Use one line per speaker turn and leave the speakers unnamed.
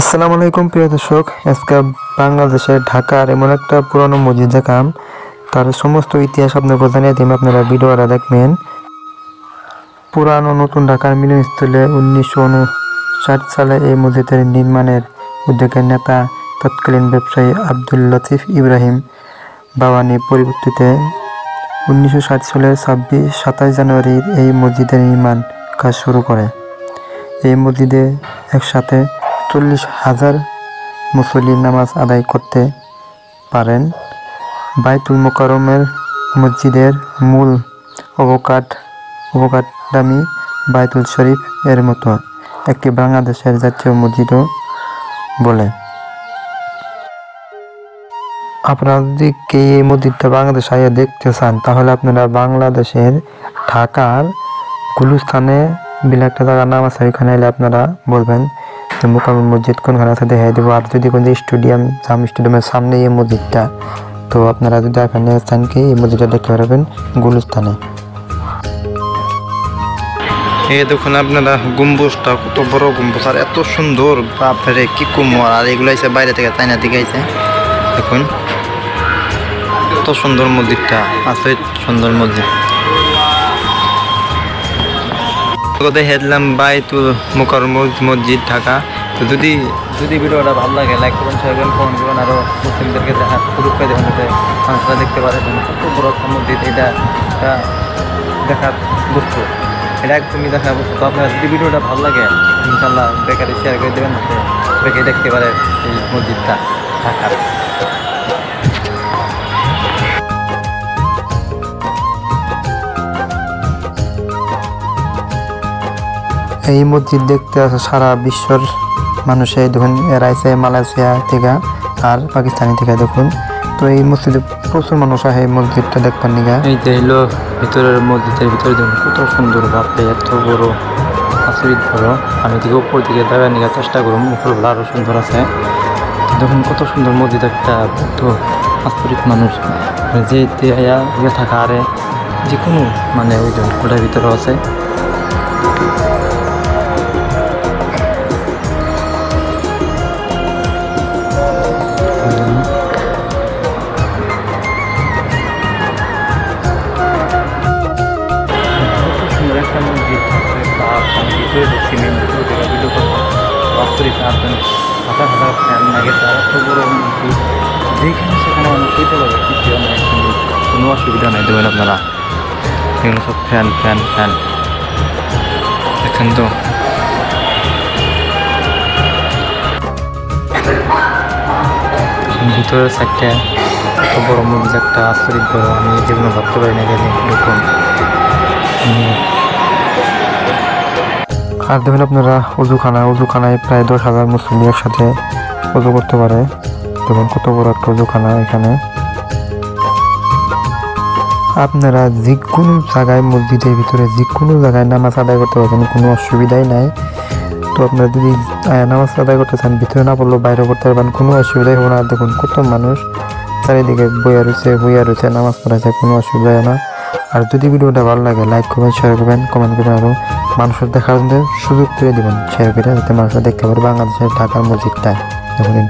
আসসালামু আলাইকুম প্রিয় দর্শক, আজকে বাংলাদেশের ঢাকার এমন একটা পুরানো মসজিদ দেখাম। তার সমস্ত ইতিহাস আপনাকে জানিয়ে দিন, আপনারা ভিডিওটা দেখবেন। পুরানো নতুন ঢাকার মিলনস্থলে 1959 সালে এই মসজিদের নির্মাণের উদ্যোগের নেতা তৎকালীন ব্যবসায়ী আব্দুল লতিফ ইব্রাহিম বাওয়ানি পরিবর্তিতে 1960 সালের 27 জানুয়ারি এই মসজিদের নির্মাণ কাজ শুরু করে। এই মসজিদে একসাথে 40,000 মুসল্লি নামাজ আদায় করতে পারেন। বাইতুল মোকাররমের মসজিদের মূল অবকাঠামো বাইতুল শরীফ এর মতো একটি বাংলাদেশের জাতীয় মসজিদও বলে। আপনারা যদি এই মসজিদটা বাংলাদেশে আইয়া দেখতে চান, তাহলে আপনারা বাংলাদেশের ঢাকার গুলিস্তানে বিলে একটা জায়গার নাম আছে, ওইখানে এলে আপনারা বলবেন যে মোকাররম মসজিদ কোনখানে আছে, দেখাই দেবো। আর যদি কোনো স্টেডিয়ামের সামনে এই মসজিদটা, তো আপনারা যদি এখানে চান কি এই মসজিদটা দেখতে পারবেন গুলিস্তানে। এই দেখুন আপনারা গম্বুজটা, কত বড় গম্বুজ আর এত সুন্দর, বাপরে কি কুমোর। আর এগুলো আছে বাইরে থেকে, চায়না থেকে আইছে। দেখুন কত সুন্দর মসজিদটা, আছে সুন্দর মসজিদ। হেডলাম বাইতুল মোকাররম মসজিদ ঢাকা। তো যদি ভিডিওটা ভালো লাগে লাইক করুন, শেয়ার করুন, কমেন্ট করুন। আরও মুসলিমদেরকে দেখার সুযোগ পেয়ে দেবেন, যাতে মানুষরা দেখতে পারে কত বড় একটা মসজিদ। এটা দেখার বস্তু, এটা একদমই দেখার বস্তু। তো আপনারা যদি ভিডিওটা ভালো লাগে ইনশাল্লাহ বেকারে শেয়ার করে দেবেন, যাতে বেকারে দেখতে পারে এই মসজিদটা ঢাকার। এই মসজিদ দেখতে আসে সারা বিশ্বর মানুষে। দেখুন এরা আছে মালয়েশিয়া থেকে আর পাকিস্তানি থেকে। দেখুন তো এই মসজিদে প্রচুর মানুষ আসে এই মসজিদটা দেখবার নিগা। এই যে হলো ভিতরের মসজিদের ভিতরে দেখুন কত সুন্দর, বাপরে এত বড়, আচরিত বড়। আমি দিকে উপর দিকে দেখার নিগা চেষ্টা করুন, উপরগুলো আরও সুন্দর আছে। দেখুন কত সুন্দর মসজিদ একটা, তো আচরিত মানুষ যে ইয়ে থাকা আরে যে কোনো মানে ওই দেখুন ওটার ভিতরেও আছে। একটা মসজিদ সিমেন্ট হাজার হাজার ফ্যান লাগে, এত বড় মসজিদ, যেখানে সেখানে মানুষ হইতে পারে, কিছু অনেক কোনো অসুবিধা নাই। দেবেন আপনারা এগুলো সব ফ্যান ফ্যান ফ্যান দেখেন। তো ভিতরের সাইডটা এত বড় মসজিদ একটা, আচরিত বড়। আমি যেগুলো ভাবতে পারি না গেলে এরকম। আর দেখুন আপনারা উজুখানায় প্রায় 10,000 মুসলিম একসাথে উজু করতে পারে। দেখুন কত বড় একটা উজুখানা এখানে। আপনারা যে কোনো জায়গায় মসজিদের ভিতরে যে কোনো জায়গায় নামাজ আদায় করতে পারবেন, কোনো অসুবিধাই নাই। তো আপনারা যদি নামাজ আদায় করতে চান, ভিতরে না পড়লেও বাইরে করতে পারবেন, কোনো অসুবিধাই হবে না। দেখুন কত মানুষ চারিদিকে বইয়া রয়েছে, নামাজ পড়াচ্ছে, কোনো অসুবিধা হয় না। আর যদি ভিডিওটা ভালো লাগে লাইক করবেন, শেয়ার করবেন, কমেন্ট করবেন। আরও মানুষের দেখার সুযোগ করে দেবেন শেয়ার করে, যাতে মানুষরা দেখতে পারে বাংলাদেশের ঢাকার মসজিদটা। দেখুন